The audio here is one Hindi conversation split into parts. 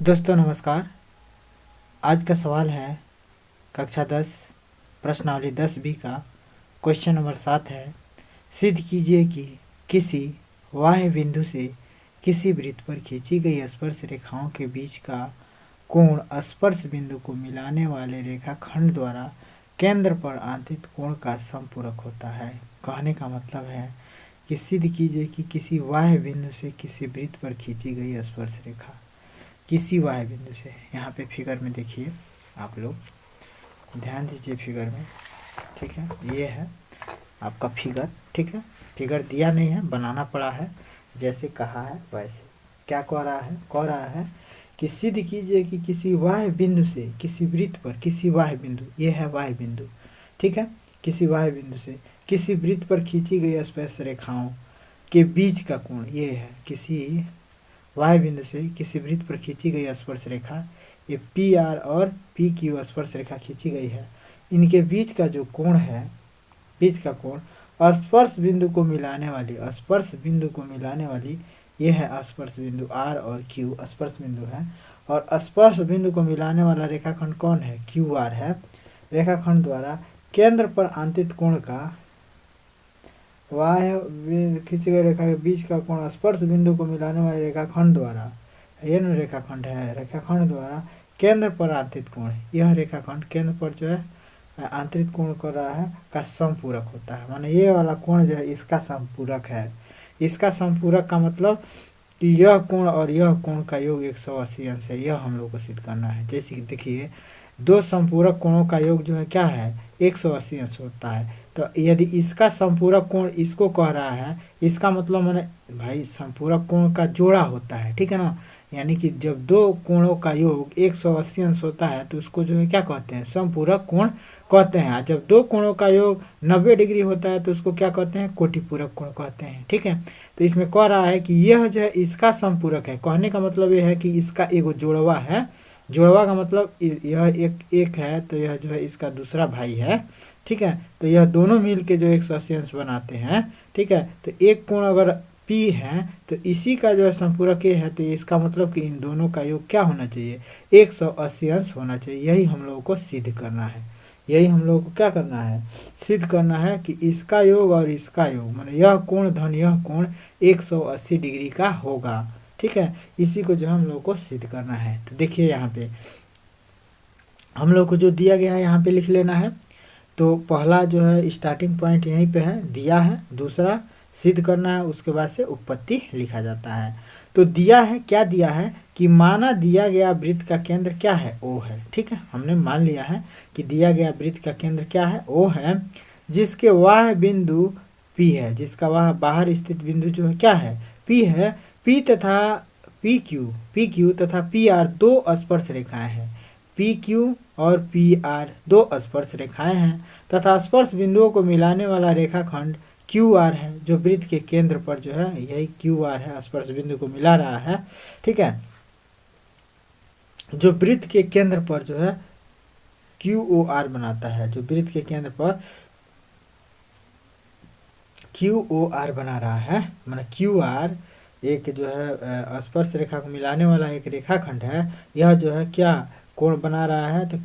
दोस्तों नमस्कार। आज का सवाल है कक्षा 10 प्रश्नावली 10B का क्वेश्चन नंबर 7 है। सिद्ध कीजिए कि किसी बाह्य बिंदु से किसी वृत्त पर खींची गई स्पर्श रेखाओं के बीच का कोण स्पर्श बिंदु को मिलाने वाले रेखाखंड द्वारा केंद्र पर आंतरिक कोण का समपूरक होता है। कहने का मतलब है कि सिद्ध कीजिए कि किसी बाह्य बिंदु से किसी वृत्त पर खींची गई स्पर्श रेखा किसी बाह्य बिंदु से, यहाँ पे फिगर में देखिए, आप लोग ध्यान दीजिए फिगर में, ठीक है। ये है आपका फिगर, ठीक है। फिगर दिया नहीं है, बनाना पड़ा है, जैसे कहा है वैसे। क्या कह रहा है कि सिद्ध कीजिए कि किसी बाह्य बिंदु से किसी वृत्त पर, किसी बाह्य बिंदु, ये है बाह्य बिंदु, ठीक है। किसी बाह्य बिंदु से किसी वृत्त पर खींची गई स्पर्श रेखाओं के बीच का कोण, ये है किसी बाह्य बिंदु से किसी वृत्त पर खींची गई स्पर्श रेखा, ये PR और PQ स्पर्श रेखा खींची गई है। इनके बीच का जो कोण है, बीच का कोण स्पर्श बिंदु को मिलाने वाली, स्पर्श बिंदु को मिलाने वाली, ये है स्पर्श बिंदु R और Q स्पर्श बिंदु है। और स्पर्श बिंदु को मिलाने वाला रेखाखंड कौन है? QR है। रेखाखंड द्वारा केंद्र पर आंतरिक कोण का बाह्य खींची गई रेखा के बीच का कोण स्पर्श बिंदु को मिलाने वाले रेखाखंड द्वारा, ये न रेखाखंड है, रेखाखंड द्वारा केंद्र पर आंतरिक कोण, यह रेखाखंड केंद्र पर जो है आंतरिक कोण कर रहा है का समपूरक होता है। माने ये वाला कोण जो है इसका समपूरक है। इसका समपूरक का मतलब कि यह कोण और यह कोण का योग 180 अंश है। यह हम लोग को सिद्ध करना है। जैसे कि देखिए, दो संपूरक कोणों का योग जो है क्या है? 180 अंश होता है। तो यदि इसका संपूरक कोण इसको कह रहा है, इसका मतलब मैंने भाई संपूरक कोण का जोड़ा होता है, ठीक है ना। यानी कि जब दो कोणों का योग 180 अंश होता है तो उसको जो है क्या कहते हैं? संपूरक कोण कहते हैं। जब दो कोणों का योग 90 डिग्री होता है तो उसको क्या कहते हैं? कोटिपूरक कोण कहते हैं, ठीक है। तो इसमें कह रहा है कि यह जो है इसका संपूरक है। कहने का मतलब यह है कि इसका एगो जोड़वा है। जोड़वा का मतलब यह एक है तो यह जो है इसका दूसरा भाई है, ठीक है। तो यह दोनों मिल के जो 180 अंश बनाते हैं, ठीक है। तो एक कोण अगर P है तो इसी का जो है संपूरक ये है, तो इसका मतलब कि इन दोनों का योग क्या होना चाहिए? 180 अंश होना चाहिए। यही हम लोगों को सिद्ध करना है। यही हम लोगों को क्या करना है? सिद्ध करना है कि इसका योग और इसका योग, माने यह कोण धन यह कोण 180 डिग्री का होगा, ठीक है। इसी को जो हम लोग को सिद्ध करना है। तो देखिए यहाँ पे हम लोग को जो दिया गया है यहाँ पे लिख लेना है। तो पहला जो है स्टार्टिंग पॉइंट यहीं पे है, दिया है। दूसरा सिद्ध करना है, उसके बाद से उत्पत्ति लिखा जाता है। तो दिया है, क्या दिया है कि माना दिया गया वृत्त का केंद्र क्या है? O है, ठीक है। हमने मान लिया है कि दिया गया वृत्त का केंद्र क्या है? O है, जिसके बाह्य बिंदु P है, जिसका वह बाहर स्थित बिंदु जो है क्या है? P है। P तथा PQ तथा PR दो स्पर्श रेखाएं हैं। PQ और PR दो स्पर्श रेखाएं हैं तथा स्पर्श बिंदुओं को मिलाने वाला रेखाखंड QR है, जो वृत्त के केंद्र पर जो है यही QR है, स्पर्श बिंदु को मिला रहा है, ठीक है। जो वृत्त के केंद्र पर जो है QOR बनाता है, जो वृत्त के केंद्र पर QOR बना रहा है, माना QR एक जो है स्पर्श रेखा को मिलाने वाला एक रेखाखंड है। यह जो है क्या कोण बना रहा है? तो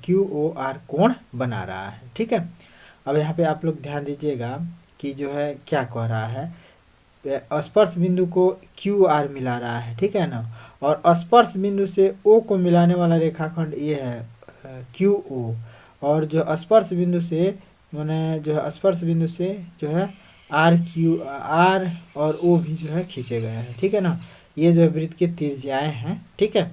QOR कोण बना रहा है, ठीक है। अब यहाँ पे आप लोग ध्यान दीजिएगा कि जो है क्या कह रहा है, स्पर्श बिंदु को QR मिला रहा है, ठीक है ना। और स्पर्श बिंदु से O को मिलाने वाला रेखाखंड ये है QO। और जो स्पर्श बिंदु से मैंने जो है स्पर्श बिंदु से जो है R और O भी जो है खींचे गए हैं, ठीक है ना। ये जो है वृत्त की त्रिज्याएं हैं, ठीक है।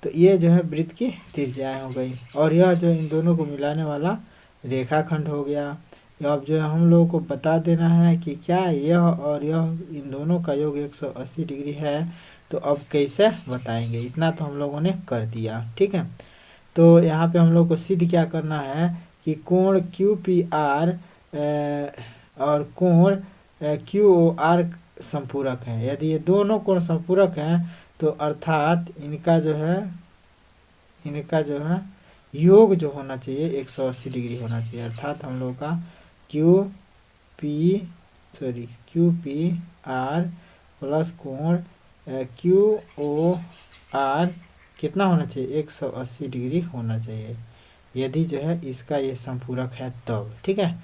तो ये जो है वृत्त की त्रिज्याएं हो गई और यह जो इन दोनों को मिलाने वाला रेखाखंड हो गया। अब जो है हम लोगों को बता देना है कि क्या यह और यह इन दोनों का योग 180 डिग्री है। तो अब कैसे बताएंगे? इतना तो हम लोगों ने कर दिया, ठीक है। तो यहाँ पे हम लोग को सिद्ध क्या करना है कि कोण QPR और कोण QOR संपूरक है। यदि ये दोनों कोण संपूरक हैं तो अर्थात इनका जो है योग जो होना चाहिए 180 डिग्री होना चाहिए। अर्थात हम लोग का QPR प्लस कोण QOR आर कितना होना चाहिए, 180 डिग्री होना चाहिए, यदि जो है इसका ये संपूरक है तब। ठीक है,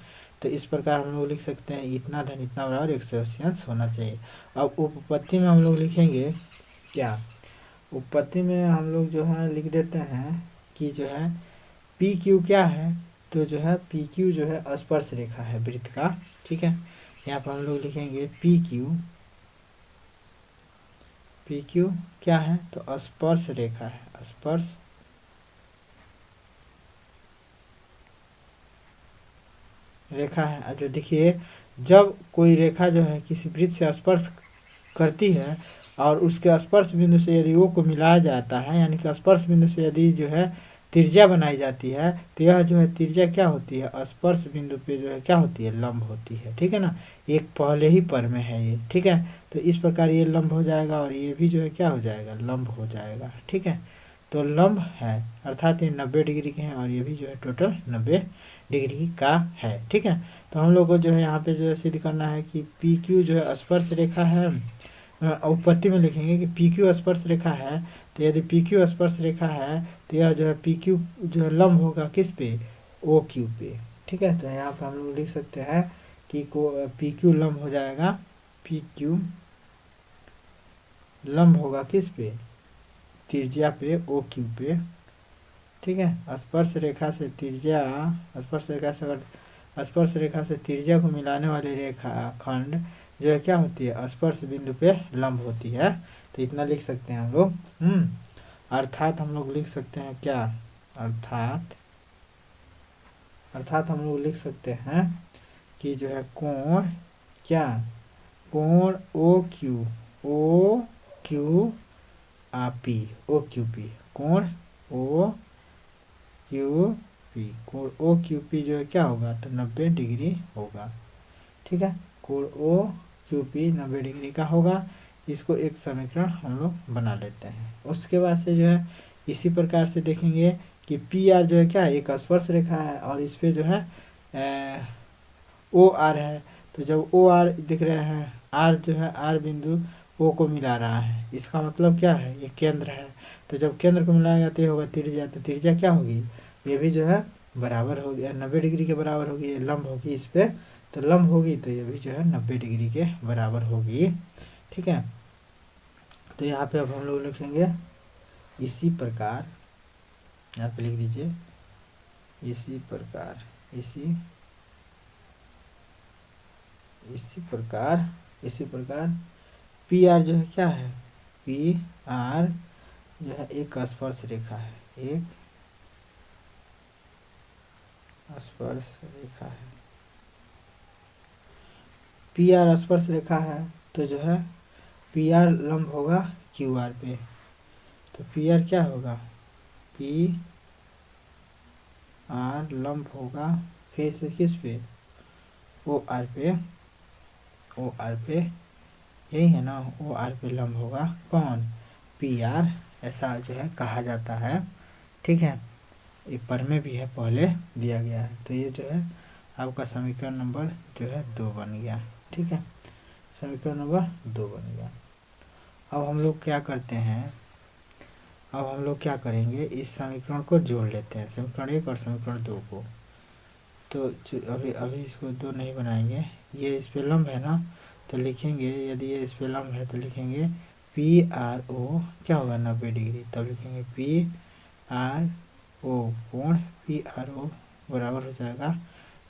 तो इस प्रकार हम लोग लिख सकते हैं इतना धन इतना बराबर 180 अंश होना चाहिए। अब उपपत्ति में हम लोग लिखेंगे क्या, उपपत्ति में हम लोग जो है लिख देते हैं कि जो है पी क्यू क्या है, तो जो है पी क्यू जो है स्पर्श रेखा है वृत्त का। ठीक है, यहाँ पर हम लोग लिखेंगे पी क्यू, पी क्यू क्या है, तो स्पर्श रेखा है, स्पर्श रेखा है। जो देखिए जब कोई रेखा जो है किसी वृत्त से स्पर्श करती है और उसके स्पर्श बिंदु से यदि ओ को मिलाया जाता है, यानी कि स्पर्श बिंदु से यदि जो है त्रिज्या बनाई जाती है, तो यह जो है त्रिज्या क्या होती है, स्पर्श बिंदु पे जो है क्या होती है, लंब होती है। ठीक है ना, एक पहले ही पर में है ये। ठीक है, तो इस प्रकार ये लंब हो जाएगा और ये भी जो है क्या हो जाएगा, लंब हो जाएगा। ठीक है, तो लंब है अर्थात ये 90 डिग्री के हैं और ये भी जो है टोटल 90 डिग्री का है। ठीक है, तो हम लोग को जो है यहाँ पे जो है सिद्ध करना है कि पी क्यू जो है स्पर्श रेखा है। उपपत्ति में लिखेंगे कि पी क्यू स्पर्श रेखा है, तो यदि पी क्यू स्पर्श रेखा है तो यह जो है पी क्यू जो है लंब होगा किस पे, ओ क्यू पे। ठीक है, तो यहाँ पर हम लोग लिख सकते हैं कि को पी क्यू लंब हो जाएगा, पी क्यू लंब होगा किस पे, त्रिज्या पे, ओ क्यू पे। ठीक है, स्पर्श रेखा से त्रिज्या, स्पर्श रेखा से अगर स्पर्श रेखा से त्रिज्या को मिलाने वाली रेखा खंड जो है क्या होती है, स्पर्श बिंदु पे लंब होती है। तो इतना लिख सकते हैं हम लोग। अर्थात हम लोग लिख सकते हैं क्या, अर्थात अर्थात हम लोग लिख सकते हैं कि जो है कोण क्या, कोण O Q P, O Q P, कोण ओ क्यू पी, कोण ओ क्यू पी जो है क्या होगा, तो 90 डिग्री होगा। ठीक है, कोण ओ क्यू पी 90 डिग्री का होगा। इसको एक समीकरण हम लोग बना लेते हैं। उसके बाद से जो है इसी प्रकार से देखेंगे कि पी आर जो है क्या है, एक स्पर्श रेखा है और इस पे जो है ओ आर है। तो जब ओ आर दिख रहे हैं, आर जो है आर बिंदु ओ को मिला रहा है, इसका मतलब क्या है, ये केंद्र है। तो जब केंद्र को मिलाएगा तो ये होगा त्रिज्या, तो त्रिज्या क्या होगी, ये भी जो है बराबर होगी 90 डिग्री के बराबर होगी, ये लंब होगी इस पे, तो लंब होगी तो ये भी जो है 90 डिग्री के बराबर होगी। ठीक है, तो यहाँ पे अब हम लोग लिखेंगे इसी प्रकार, यहाँ पे लिख दीजिए इसी प्रकार, इसी प्रकार पी आर जो है क्या है, पी आर जो है एक स्पर्श रेखा है, एक स्पर्श रेखा है। पी आर स्पर्श रेखा है तो जो है पी आर लंब होगा क्यू आर पे, तो पी आर क्या होगा, पी आर लंब होगा फिर से किस पे, ओ आर पे, ओ आर पे, यही है ना, ओ आर पे लंब होगा कौन, पी आर, ऐसा जो है कहा जाता है। ठीक है, ये पर में भी है पहले दिया गया है। तो ये जो है आपका समीकरण नंबर जो है 2 बन गया। ठीक है, समीकरण नंबर 2 बन गया। अब हम लोग क्या करते हैं, अब हम लोग क्या करेंगे, इस समीकरण को जोड़ लेते हैं, समीकरण 1 और समीकरण 2 को। तो अभी इसको 2 नहीं बनाएंगे, ये इस पे लंब है ना, तो लिखेंगे यदि ये इस पे लंब है तो लिखेंगे पी आर ओ क्या होगा 90 डिग्री, तब लिखेंगे पी आर ओ, कोण पी आर ओ बराबर हो जाएगा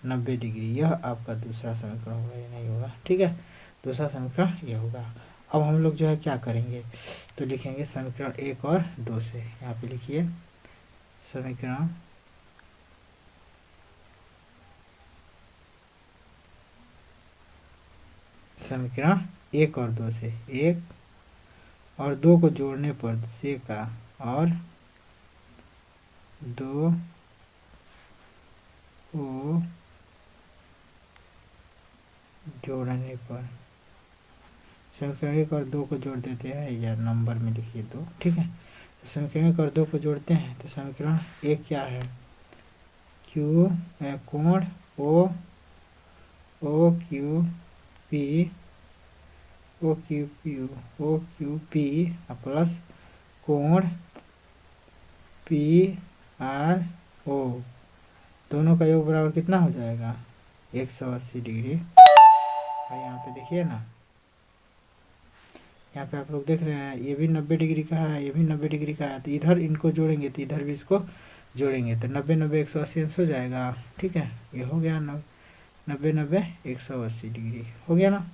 90 डिग्री। यह आपका दूसरा समीकरण होगा, ये नहीं होगा। ठीक है, दूसरा समीकरण ये होगा। अब हम लोग जो है क्या करेंगे, तो लिखेंगे समीकरण 1 और 2 से, यहाँ पे लिखिए समीकरण समीकरण 1 और 2 से, 1 और 2 को जोड़ने पर से का, और 2 को जोड़ने पर, समीकरण 1 और 2 को जोड़ देते हैं या नंबर में लिखिए 2। ठीक है, तो समीकरण 1 और 2 को जोड़ते हैं तो समीकरण 1 क्या है, क्यू कोण O Q P, O Q P plus कोण पी आर ओ दोनों का योग बराबर कितना हो जाएगा 180 डिग्री। और यहाँ पे देखिए ना, यहाँ पे आप लोग देख रहे हैं ये भी 90 डिग्री का है, ये भी 90 डिग्री का है, तो इधर इनको जोड़ेंगे तो इधर भी इसको जोड़ेंगे तो 90 90 180 अंश हो जाएगा। ठीक है, ये हो गया 90 90 180 डिग्री हो गया ना।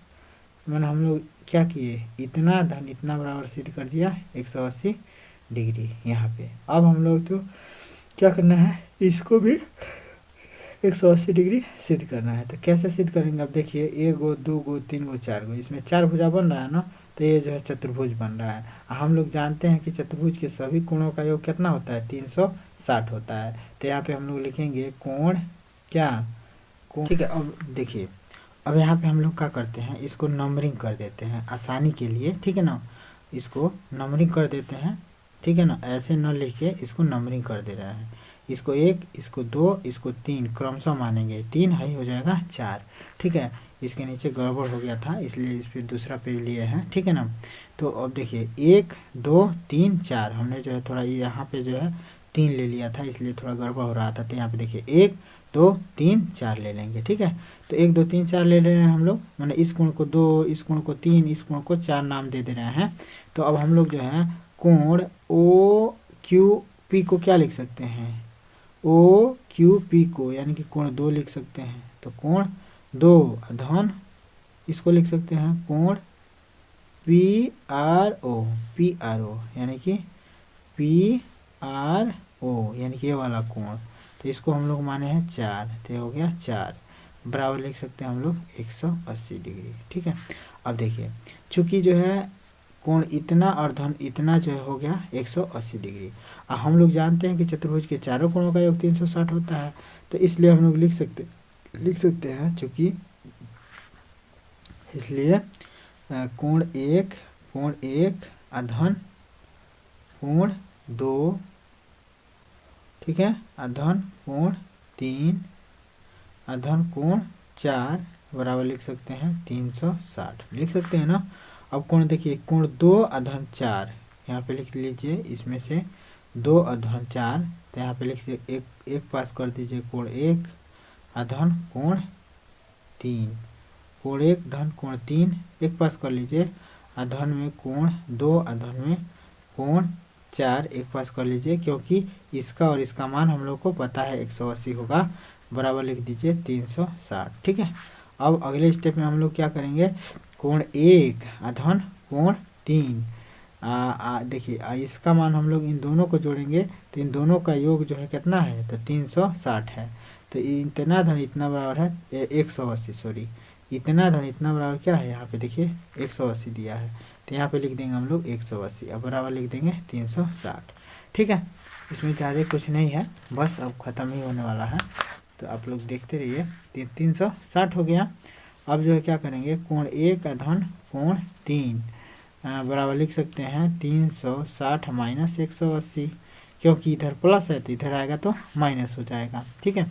मैंने हम लोग क्या किए, इतना धन इतना बराबर सिद्ध कर दिया 180 डिग्री यहाँ पे। अब हम लोग तो क्या करना है, इसको भी 180 डिग्री सिद्ध करना है। तो कैसे सिद्ध करेंगे, अब देखिए 1 गो 2 गो 3 गो 4 गो, इसमें 4 भुजा बन रहा है ना, तो ये जो है चतुर्भुज बन रहा है। हम लोग जानते हैं कि चतुर्भुज के सभी कोणों का योग कितना होता है 360 होता है। तो यहाँ पे हम लोग लिखेंगे कोण क्या कोण। ठीक है, अब देखिए अब यहाँ पे हम लोग क्या करते हैं, इसको नंबरिंग कर देते हैं आसानी के लिए। ठीक है ना, इसको नंबरिंग कर देते हैं। ठीक है ना, ऐसे न लिख के इसको नंबरिंग कर दे रहे हैं। इसको 1, इसको 2, इसको 3 क्रमशः मानेंगे, 3 है हो जाएगा 4। ठीक है, इसके नीचे गड़बड़ हो गया था इसलिए इस पर दूसरा पेज लिए हैं। ठीक है ना, तो अब देखिए 1 2 3 4 हमने जो है थोड़ा यहाँ पे जो है 3 ले लिया था इसलिए थोड़ा गड़बड़ हो रहा था। तो यहाँ पे देखिए 1 2 3 4 ले लेंगे। ठीक है, तो 1 2 3 4 ले रहे हैं हम लोग, मैंने इस कोण को 2, इस कोण को 3, इस कोण को 4 नाम दे दे रहे हैं। तो अब हम लोग जो है कोण ओ क्यू पी को क्या लिख सकते हैं, ओ क्यू पी को यानी कि कोण 2 लिख सकते हैं। तो कोण 2 धन इसको लिख सकते हैं कोण पी आर ओ यानी कि पी आर ओ यानी कि ये वाला कोण। तो इसको हम लोग माने हैं 4, तो हो गया 4 बराबर लिख सकते हैं हम लोग 180 डिग्री। ठीक है, अब देखिए चूंकि जो है कोण इतना और धन इतना जो है हो गया 180 डिग्री। और हम लोग जानते हैं कि चतुर्भुज के चारों कोणों का योग 360 होता है, तो इसलिए हम लोग लिख सकते हैं चूंकि इसलिए कोण 1 अधन कोण 2, ठीक है, अधन कोण 3 अधन कोण 4 बराबर लिख सकते हैं 360 लिख सकते हैं ना। अब कोण देखिए कोण 2 अधन 4 यहाँ पे लिख लीजिए, इसमें से 2 अधन 4 तो यहाँ पे लिख एक पास कर दीजिए कोण 1 अधन कोण 3, कोण 1 धन कोण 3 एक पास कर लीजिए, अधन में कोण 2 अधन में कोण 4 एक पास कर लीजिए, क्योंकि इसका और इसका मान हम लोग को पता है 180 होगा, बराबर लिख दीजिए 360। ठीक है, अब अगले स्टेप में हम लोग क्या करेंगे, कोण 1 अधन कोण 3 देखिए इसका मान हम लोग इन दोनों को जोड़ेंगे तो इन दोनों का योग जो है कितना है, तो 360 है। तो इतना धन इतना बराबर है 180, सॉरी इतना धन इतना बराबर क्या है, यहाँ पे देखिए 180 दिया है, तो यहाँ पे लिख देंगे हम लोग 180 अब बराबर लिख देंगे 360। ठीक है, इसमें ज़्यादा कुछ नहीं है, बस अब ख़त्म ही होने वाला है, तो आप लोग देखते रहिए। 360 हो गया। अब जो है क्या करेंगे, कोण 1 अधन कोण 3 बराबर लिख सकते हैं 360 माइनस 180, क्योंकि इधर प्लस है तो इधर आएगा तो माइनस हो जाएगा। ठीक है,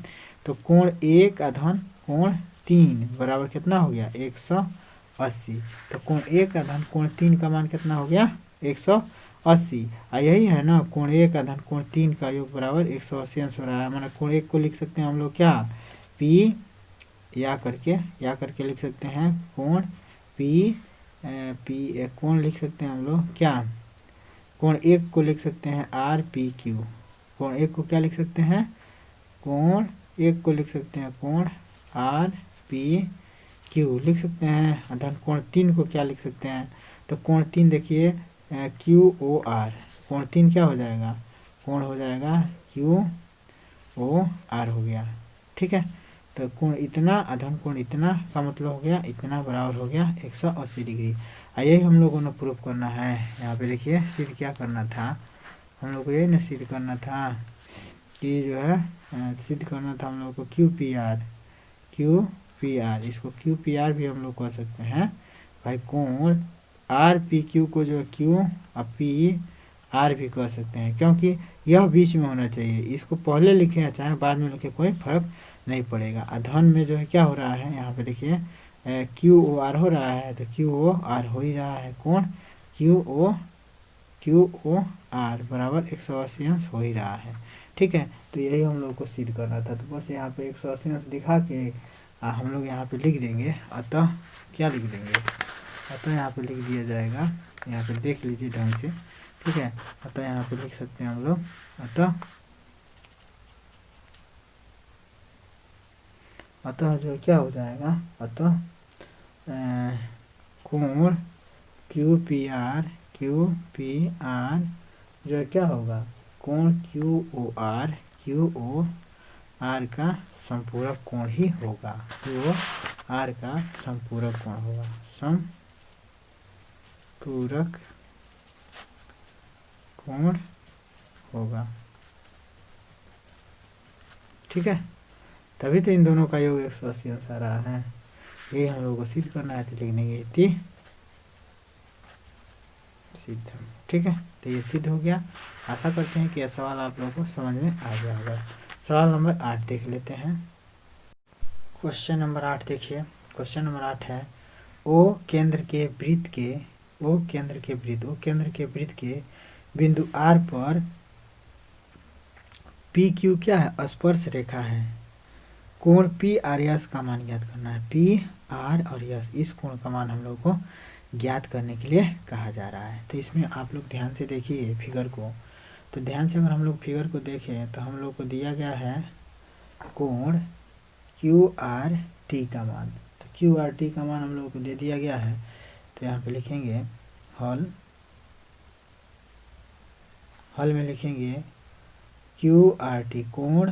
तो कोण 1 अधन कोण 3 बराबर कितना हो गया 180। तो कोण 1 अधन कोण 3 का मान कितना हो गया 180। यही है ना, कोण 1 अधन कोण 3 का योग बराबर 180 अंश हो रहा है। माना कोण 1 को लिख सकते हैं हम लोग क्या, पी या करके लिख सकते हैं कोण पी कोण लिख सकते हैं हम लोग क्या, कोण 1 को लिख सकते हैं आर पी क्यू, कोण 1 को क्या लिख सकते हैं, कोण 1 को लिख सकते हैं कोण आर पी क्यू लिख सकते हैं। अधन कोण 3 को क्या लिख सकते हैं, तो कोण 3 देखिए क्यू ओ आर, कोण 3 क्या हो जाएगा, कोण हो जाएगा क्यू ओ आर हो गया। ठीक है, तो कोण इतना अधन कोण इतना का मतलब हो गया इतना बराबर हो गया 180 डिग्री। यही हम लोगों ने प्रूफ करना है। यहाँ पे देखिए सिद्ध क्या करना था, हम लोग को यही ना सिद्ध करना था कि जो है सिद्ध करना था हम लोग को क्यू पी आर, इसको क्यू पी आर भी हम लोग कह सकते हैं भाई। कोण आर पी क्यू को जो है क्यू और पी आर भी कह सकते हैं, क्योंकि यह बीच में होना चाहिए। इसको पहले लिखे या चाहे बाद में लिखे कोई फर्क नहीं पड़ेगा। अधन में जो है क्या हो रहा है, यहाँ पे देखिए क्यू ओ आर हो रहा है, तो क्यू ओ आर हो ही रहा है, कोण क्यू ओ QOR बराबर 180 अंश हो ही रहा है। ठीक है, तो यही हम लोग को सिद्ध करना था। तो बस यहाँ पे 180 अंश दिखा के हम लोग यहाँ पे लिख देंगे। अतः क्या लिख देंगे, अतः यहाँ पे लिख दिया जाएगा, यहाँ पे देख लीजिए ढंग से। ठीक है, अतः यहाँ पे लिख सकते हैं हम लोग, अतः जो क्या हो जाएगा, अतः कोण QPR जो क्या होगा, कोण QOR का संपूरक कोण ही होगा, QOR का संपूरक कोण होगा, संपूरक कोण होगा। ठीक है, तभी तो इन दोनों का योग 180 अंश आ रहा है। ये हम लोग को सिद्ध करना है, तो लिख देंगे इति सिद्ध। ठीक है, तो ये सिद्ध हो गया। आशा करते हैं कि यह सवाल आप लोगों को समझ में आ गया होगा। सवाल नंबर 8 देख लेते हैं। क्वेश्चन नंबर 8 देखिए। क्वेश्चन नंबर 8 है, ओ केंद्र के वृत्त के बिंदु R पर PQ क्या है, स्पर्श रेखा है। कोण PRS का मान ज्ञात करना है। PR और S, इस कोण का मान हम लोग को ज्ञात करने के लिए कहा जा रहा है। तो इसमें आप लोग ध्यान से देखिए फिगर को। तो ध्यान से अगर हम लोग फिगर को देखें तो हम लोग को दिया गया है कोण QRT का मान। तो QRT का मान हम लोग को दे दिया गया है। तो यहाँ पे लिखेंगे हल में लिखेंगे QRT, कोण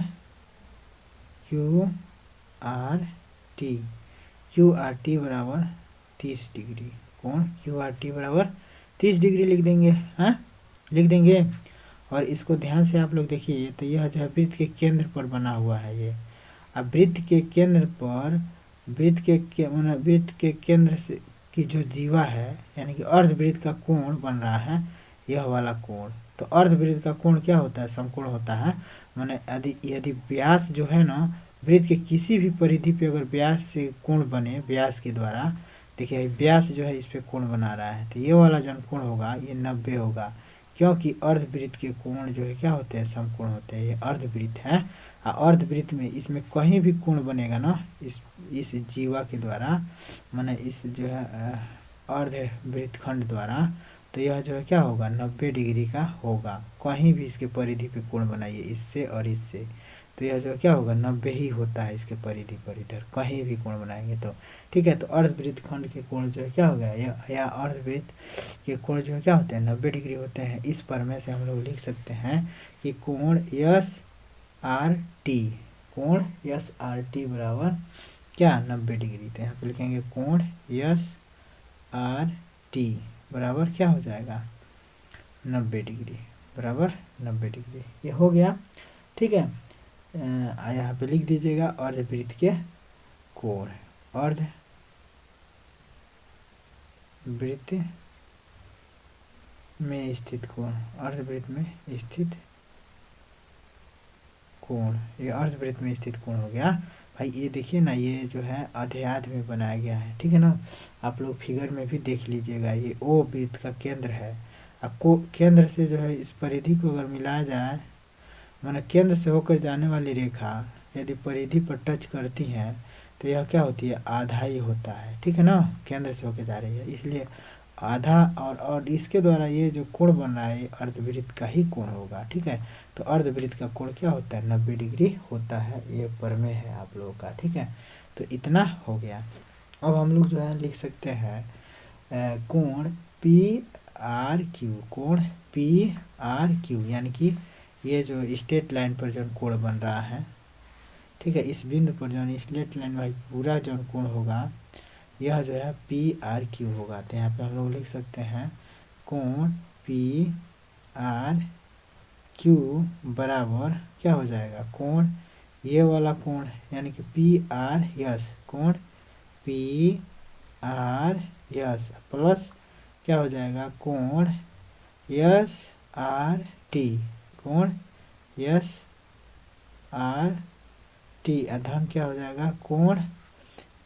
QRT बराबर 30 डिग्री, कोण QRT बराबर 30 डिग्री लिख देंगे। हाँ, लिख देंगे। और इसको ध्यान से आप लोग देखिए, तो यह जो है वृत्त के केंद्र पर बना हुआ है ये। अब वृत्त के केंद्र पर वृत्त के केंद्र से की जो जीवा है, यानी कि अर्धवृत्त का कोण बन रहा है, यह वाला कोण। तो अर्धवृत्त का कोण क्या होता है, समकोण होता है। माने यदि व्यास जो है ना, वृत्त के किसी भी परिधि पे अगर व्यास से कोण बने, व्यास के द्वारा, देखिए व्यास जो है इस पे कोण बना रहा है, तो ये वाला जो कोण होगा ये 90 होगा। क्योंकि अर्धवृत्त के कोण जो है क्या होते हैं, समकोण होते हैं। ये अर्धवृत्त है, अर्धवृत्त में इसमें कहीं भी कोण बनेगा ना, इस जीवा के द्वारा, माने इस जो है अर्धवृत्त खंड द्वारा, तो यह जो है क्या होगा, 90 डिग्री का होगा। कहीं भी इसके परिधि पे कोण बनाइए, इससे और इससे, तो यह जो क्या होगा, 90 ही होता है इसके परिधि पर, इधर कहीं भी कोण बनाएंगे तो। ठीक है, तो अर्धवृत्त खंड के कोण जो है क्या हो गया, या अर्धवृत्त के कोण जो है क्या होते हैं, 90 डिग्री होते हैं। इस प्रमेय से हम लोग लिख सकते हैं कि कोण SRT बराबर क्या, 90 डिग्री। तो यहाँ पे लिखेंगे कोण SRT बराबर क्या हो जाएगा, 90 डिग्री, बराबर 90 डिग्री। ये हो गया। ठीक है, यहाँ पे लिख दीजिएगा अर्धवृत्त के कोण, अर्धवृत्त में स्थित कोण, अर्धवृत्त में स्थित कोण, ये अर्धवृत्त में स्थित कोण हो गया। भाई ये देखिए ना, ये जो है आधे में बनाया गया है। ठीक है ना, आप लोग फिगर में भी देख लीजिएगा, ये O वृत्त का केंद्र है। आपको केंद्र से जो है इस परिधि को अगर मिलाया जाए, माने केंद्र से होकर जाने वाली रेखा यदि परिधि पर टच करती है, तो यह क्या होती है, आधा ही होता है। ठीक है ना, केंद्र से होकर जा रही है, इसलिए आधा, और इसके द्वारा ये जो कोण बन रहा है, अर्धवृत्त का ही कोण होगा। ठीक है, तो अर्धवृत्त का कोण क्या होता है, 90 डिग्री होता है। ये प्रमेय है आप लोगों का। ठीक है, तो इतना हो गया। अब हम लोग जो है लिख सकते हैं कोण PRQ, कोण PRQ, यानी कि ये जो स्ट्रेट लाइन पर जो कोण बन रहा है, ठीक है, इस बिंदु पर जो स्ट्रेट लाइन वाला पूरा जो कोण होगा, यह जो है PRQ होगा। तो यहाँ पे हम लोग लिख सकते हैं कोण PRQ बराबर क्या हो जाएगा, कोण ये वाला कोण यानी कि PRS, कोण PRS प्लस क्या हो जाएगा, कोण SRT, कोण SRT अधम क्या हो जाएगा, कोण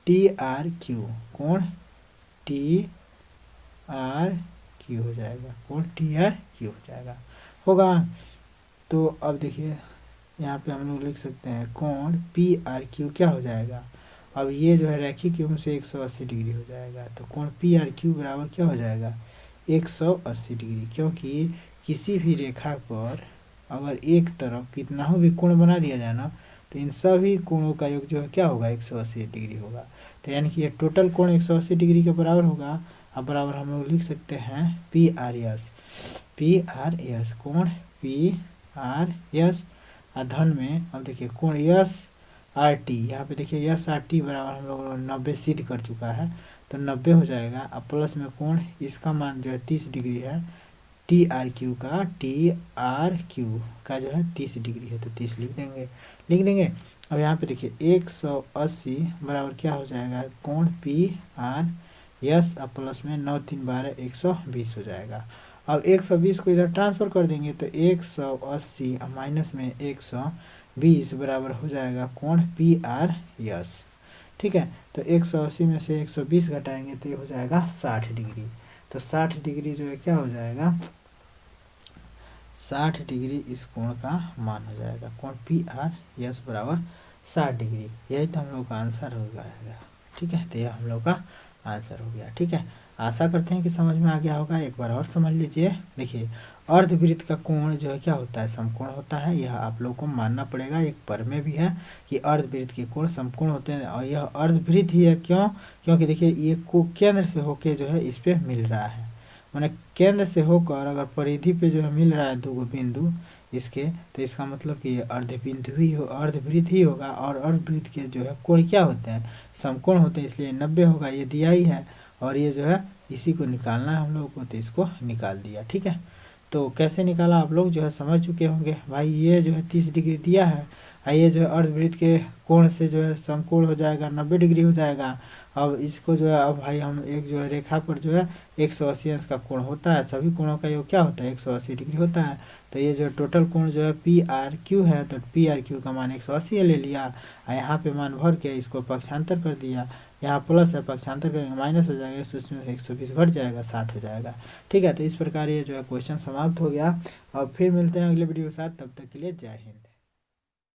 TRQ, कोण TRQ क्यू हो जाएगा, कोण टी आर क्यू हो जाएगा, होगा। तो अब देखिए यहाँ पे हम लोग लिख सकते हैं कोण पी आर क्यू क्या हो जाएगा। अब ये जो है रैखिक युग्म से 180 डिग्री हो जाएगा, तो कोण पी आर क्यू बराबर क्या हो जाएगा 180 डिग्री, क्योंकि किसी भी रेखा पर अगर एक तरफ कितना हो भी कोण बना दिया जाए ना, तो इन सभी कोणों का योग जो है क्या होगा 180 डिग्री होगा। तो यानी कि ये टोटल कोण 180 डिग्री के बराबर होगा। अब बराबर हम लोग लिख सकते हैं पी आर एस, कोण पी आर एस धन में। अब देखिए कोण यस आर टी, यहाँ पे देखिए यस आर टी बराबर हम लोग 90 सिद्ध कर चुका है, तो 90 हो जाएगा। अब प्लस में कोण इसका मान जो है 30 डिग्री है, टी आर क्यू का जो है 30 डिग्री है, तो 30 लिख देंगे। अब यहाँ पे देखिए 180 बराबर क्या हो जाएगा कोण पी आर यस, अब प्लस में 9 3 12 120 हो जाएगा। अब 120 को इधर ट्रांसफर कर देंगे तो 180 माइनस में 120 बराबर हो जाएगा कोण पी आर यस। ठीक है, तो 180 में से 120 घटाएंगे तो ये हो जाएगा 60 डिग्री। तो 60 डिग्री जो है क्या हो जाएगा 60 डिग्री इस कोण का मान हो जाएगा, कोण पी आर यस बराबर 60 डिग्री। यही तो हम लोग का आंसर हो जाएगा। ठीक है, तो यह हम लोग का आंसर हो गया। ठीक है, आशा करते हैं कि समझ में आ गया होगा। एक बार और समझ लीजिए। देखिए अर्धवृत्त का कोण जो है क्या होता है समकोण होता है, यह आप लोग को मानना पड़ेगा। एक प्रमेय भी है कि अर्धवृत्त के कोण समकोण होते हैं, और यह अर्धवृत्त ही है। क्यों? क्योंकि देखिए ये को केंद्र से होके जो है इस पे मिल रहा है, माने केंद्र से होकर अगर परिधि पे जो है मिल रहा है दो बिंदु इसके, तो इसका मतलब कि ये अर्धवृत्त ही होगा। और अर्धवृत्त के जो है कोण क्या होते हैं समकोण होते हैं, इसलिए 90 होगा। ये दिया ही है और ये जो है इसी को निकालना है हम लोगों को, तो इसको निकाल दिया। ठीक है, तो कैसे निकाला आप लोग जो है समझ चुके होंगे। भाई ये जो है 30 डिग्री दिया है, ये जो है अर्धवृत्त के कोण से जो है समकोण हो जाएगा 90 डिग्री हो जाएगा। अब इसको जो है अब भाई हम एक जो है रेखा पर जो है 180 अंश का कोण होता है, सभी कोणों का योग क्या होता है 180 डिग्री होता है। तो ये जो टोटल कोण जो है पी आर क्यू है, तो पी आर क्यू का मान 180 ले लिया, यहाँ पे मान भर के इसको पक्षांतर कर दिया। यहाँ प्लस है, पक्षांतर करेंगे माइनस हो जाएगा, उसमें से 120 घट जाएगा 60 हो जाएगा। ठीक है, तो इस प्रकार ये जो है क्वेश्चन समाप्त हो गया। और फिर मिलते हैं अगले वीडियो के साथ, तब तक के लिए जय हिंद।